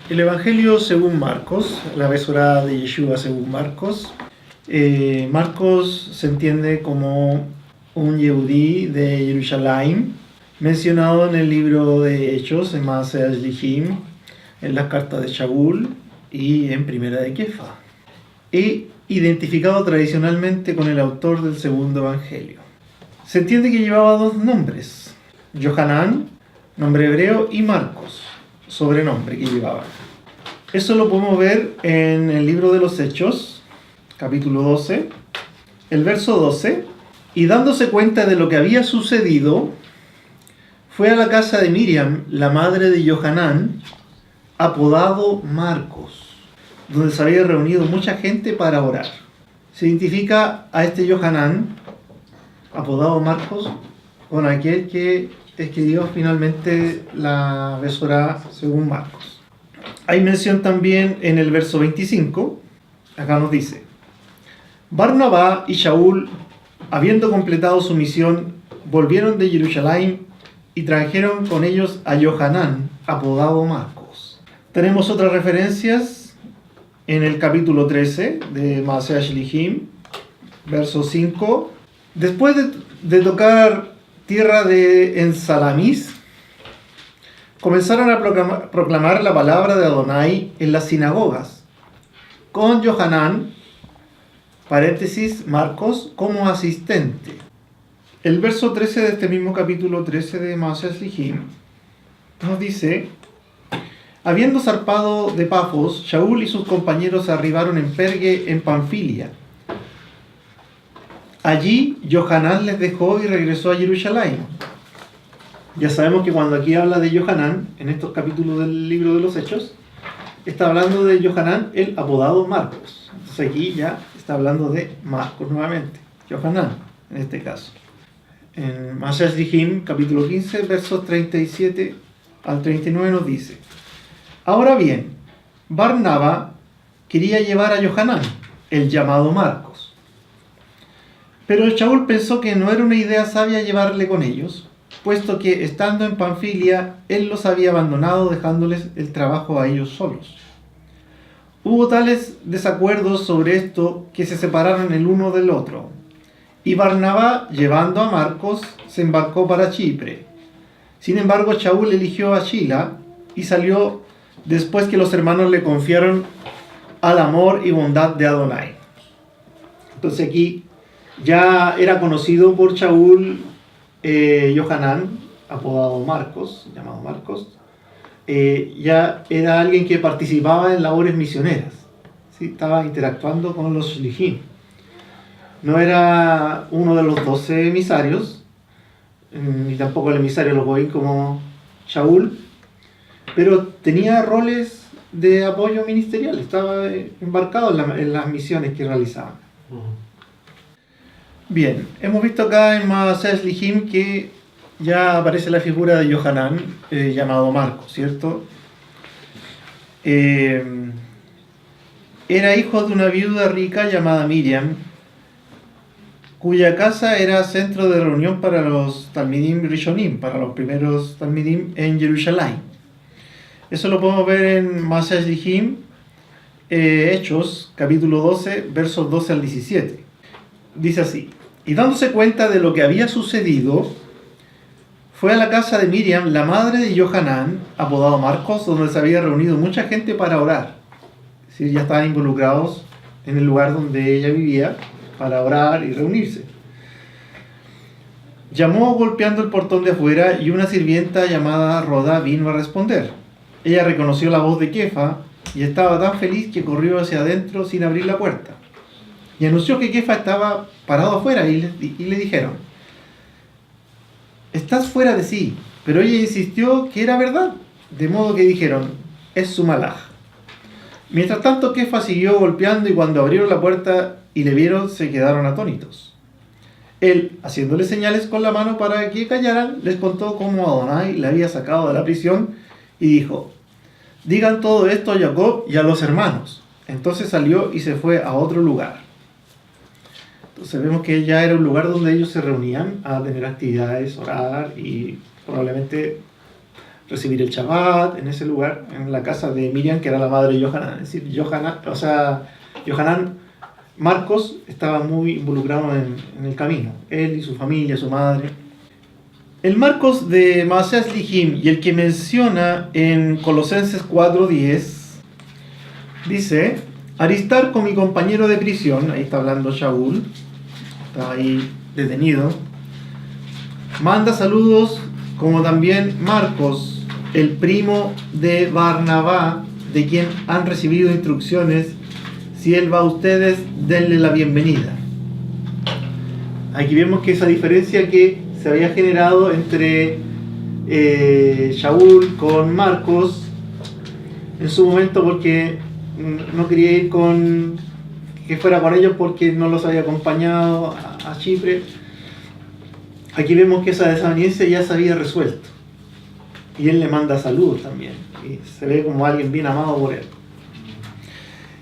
El Evangelio según Marcos, la Besorá de Yeshua según Marcos. Marcos se entiende como un Yehudí de Jerusalén, mencionado en el libro de Hechos, en Maaseh Shlichim, en las cartas de Shaul y en Primera de Kefa, y identificado tradicionalmente con el autor del segundo Evangelio. Se entiende que llevaba dos nombres: Yohanan, nombre hebreo, y Marcos, sobrenombre que llevaba. Eso lo podemos ver en el libro de los Hechos, capítulo 12, el verso 12. Y dándose cuenta de lo que había sucedido, fue a la casa de Miriam, la madre de Yohanan, apodado Marcos, donde se había reunido mucha gente para orar. Se identifica a este Yohanan, apodado Marcos, con aquel que escribió finalmente la Besorá según Marcos. Hay mención también en el verso 25, acá nos dice: Barnabá y Shaul, habiendo completado su misión, volvieron de Jerusalén y trajeron con ellos a Yohanan, apodado Marcos. Tenemos otras referencias en el capítulo 13 de Maaseh Shlichim, verso 5. Después de tocar tierra en Salamis, comenzaron a proclamar la palabra de Adonai en las sinagogas, con Yohanan, paréntesis, Marcos, como asistente. El verso 13 de este mismo capítulo 13 de Maaseh Shlichim nos dice: habiendo zarpado de Pafos, Shaul y sus compañeros arribaron en Perge, en Panfilia. Allí Yohanan les dejó y regresó a Jerusalén. Ya sabemos que cuando aquí habla de Yohanan, en estos capítulos del libro de los Hechos, está hablando de Yohanan, el apodado Marcos. Entonces aquí ya está hablando de Marcos nuevamente, Yohanan en este caso. En Maaseh Shlichim, capítulo 15, versos 37 al 39 nos dice: ahora bien, Barnabá quería llevar a Yohanan, el llamado Marcos. Pero Shaul pensó que no era una idea sabia llevarle con ellos, puesto que, estando en Panfilia, él los había abandonado dejándoles el trabajo a ellos solos. Hubo tales desacuerdos sobre esto que se separaron el uno del otro, y Barnabá, llevando a Marcos, se embarcó para Chipre. Sin embargo, Shaul eligió a Shila y salió después que los hermanos le confiaron al amor y bondad de Adonai. Entonces aquí ya era conocido por Shaul Yohanan, apodado Marcos, llamado Marcos. Ya era alguien que participaba en labores misioneras, ¿sí? Estaba interactuando con los Shlichim. No era uno de los 12 emisarios, ni tampoco el emisario de los Goim como Shaul, pero tenía roles de apoyo ministerial, estaba embarcado en las misiones que realizaban. Bien, hemos visto acá en Maaseh Shlichim que ya aparece la figura de Yohanan, llamado Marcos, ¿cierto? Era hijo de una viuda rica llamada Miriam, cuya casa era centro de reunión para los Talmidim Rishonim, para los primeros Talmidim en Jerusalén. Eso lo podemos ver en Maaseh Shlichim, Hechos, capítulo 12, versos 12 al 17. Dice así: y dándose cuenta de lo que había sucedido, fue a la casa de Miriam, la madre de Yohanan, apodado Marcos, donde se había reunido mucha gente para orar. Es decir, ya estaban involucrados en el lugar donde ella vivía para orar y reunirse. Llamó golpeando el portón de afuera y una sirvienta llamada Rodá vino a responder. Ella reconoció la voz de Kefa y estaba tan feliz que corrió hacia adentro sin abrir la puerta. Y anunció que Kefa estaba parado afuera y le dijeron: estás fuera de sí. Pero ella insistió que era verdad, de modo que dijeron: es su malaj. Mientras tanto, Kefa siguió golpeando, y cuando abrieron la puerta y le vieron, se quedaron atónitos. Él, haciéndole señales con la mano para que callaran, les contó cómo Adonai le había sacado de la prisión y dijo: digan todo esto a Jacob y a los hermanos. Entonces salió y se fue a otro lugar. Entonces vemos que ya era un lugar donde ellos se reunían a tener actividades, orar y probablemente recibir el Shabbat en ese lugar, en la casa de Miriam, que era la madre de Yohanan. Es decir, Yohanan Marcos estaba muy involucrado en el camino, él y su familia, su madre. El Marcos de Maaseas Lihim y el que menciona en Colosenses 4:10 dice: Aristarco, mi compañero de prisión, ahí está hablando Shaul, está ahí detenido, manda saludos, como también Marcos, el primo de Barnabá, de quien han recibido instrucciones. Si él va a ustedes, denle la bienvenida. Aquí vemos que esa diferencia que se había generado entre Shaul con Marcos en su momento, porque no quería ir que fuera con ellos porque no los había acompañado a Chipre. Aquí vemos que esa desaveniencia ya se había resuelto y él le manda saludos también y se ve como alguien bien amado por él.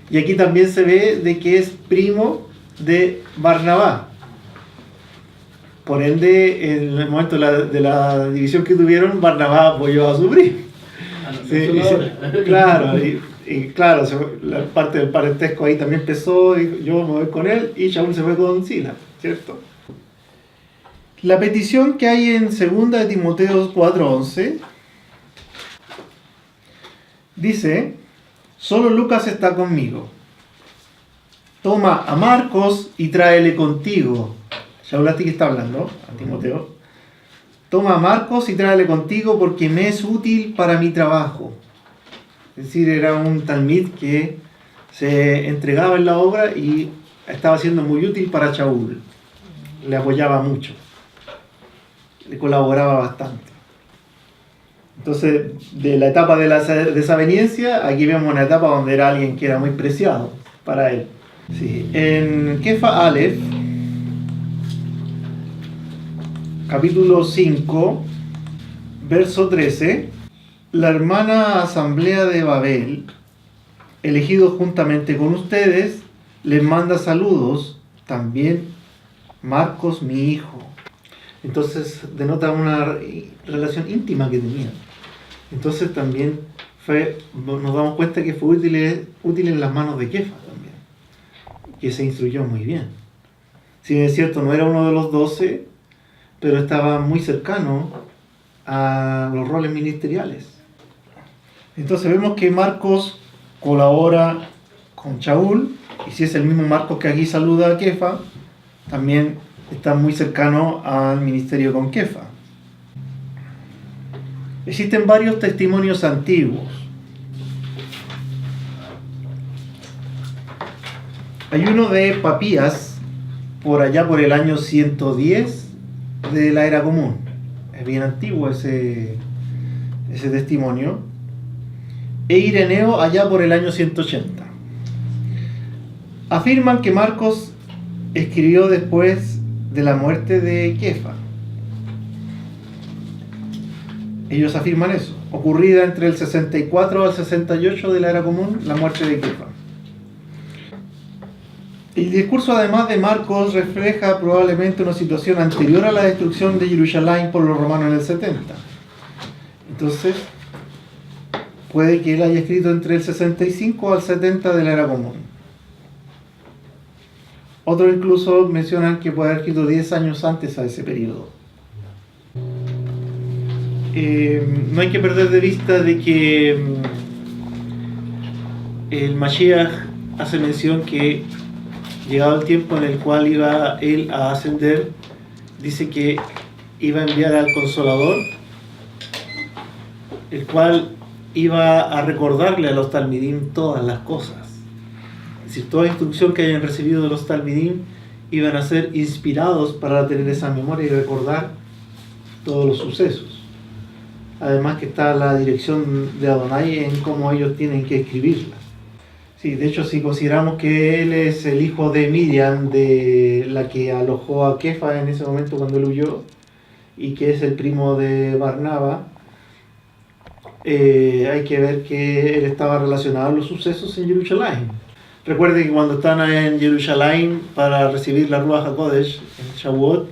Y aquí también se ve de que es primo de Barnabá. Por ende, en el momento de la división que tuvieron, Barnabá apoyó a su primo. Claro, y claro, la parte del parentesco ahí también empezó, y yo me voy con él, y Shaul se fue con Sila, ¿cierto? La petición que hay en 2 de Timoteo 4:11 dice: solo Lucas está conmigo. Toma a Marcos y tráele contigo. Shaul, ¿a ti que está hablando? A Timoteo. Toma a Marcos y tráele contigo porque me es útil para mi trabajo. Es decir, era un talmid que se entregaba en la obra y estaba siendo muy útil para Shaul. Le apoyaba mucho. Le colaboraba bastante. Entonces, de la etapa de la desaveniencia, aquí vemos una etapa donde era alguien que era muy preciado para él. Sí. En Kefa Aleph, capítulo 5, verso 13, la hermana asamblea de Babel, elegidos juntamente con ustedes, les manda saludos, también Marcos, mi hijo. Entonces denota una relación íntima que tenían. Entonces también nos damos cuenta que fue útil en las manos de Kefa también, que se instruyó muy bien. Si bien es cierto, no era uno de los 12, pero estaba muy cercano a los roles ministeriales. Entonces vemos que Marcos colabora con Shaul, y si es el mismo Marcos que aquí saluda a Kefa, también está muy cercano al ministerio con Kefa. Existen varios testimonios antiguos. Hay uno de Papías, por allá por el año 110 de la era común. Es bien antiguo ese testimonio. E Ireneo allá por el año 180. Afirman que Marcos escribió después de la muerte de Kefa. Ellos afirman eso, ocurrida entre el 64 al 68 de la era común, la muerte de Kefa. El discurso además de Marcos refleja probablemente una situación anterior a la destrucción de Jerusalén por los romanos en el 70. Entonces, puede que él haya escrito entre el 65 al 70 de la era común. Otros incluso mencionan que puede haber escrito 10 años antes a ese periodo. No hay que perder de vista de que el Mashiach hace mención que llegado el tiempo en el cual iba él a ascender, dice que iba a enviar al Consolador, el cual iba a recordarle a los talmidim todas las cosas. Es decir, toda instrucción que hayan recibido de los talmidim iban a ser inspirados para tener esa memoria y recordar todos los sucesos. Además que está la dirección de Adonai en cómo ellos tienen que escribirla. Sí, de hecho, si consideramos que él es el hijo de Miriam, de la que alojó a Kefa en ese momento cuando él huyó, y que es el primo de Barnaba, hay que ver que él estaba relacionado a los sucesos en Jerusalén. Recuerden que cuando están en Jerusalén para recibir la Ruach HaKodesh en Shavuot,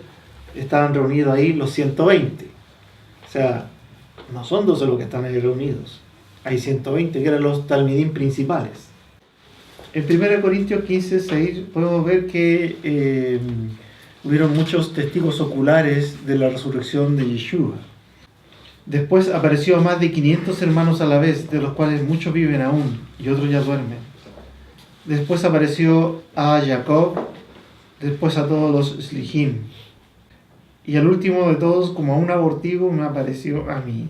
estaban reunidos ahí los 120. O sea, no son 12 los que están ahí reunidos. Hay 120 que eran los talmidim principales. En 1 Corintios 15:6 podemos ver que hubieron muchos testigos oculares de la resurrección de Yeshua. Después apareció a más de 500 hermanos a la vez, de los cuales muchos viven aún y otros ya duermen. Después apareció a Jacob, después a todos los Slijim. Y al último de todos, como a un abortivo, me apareció a mí.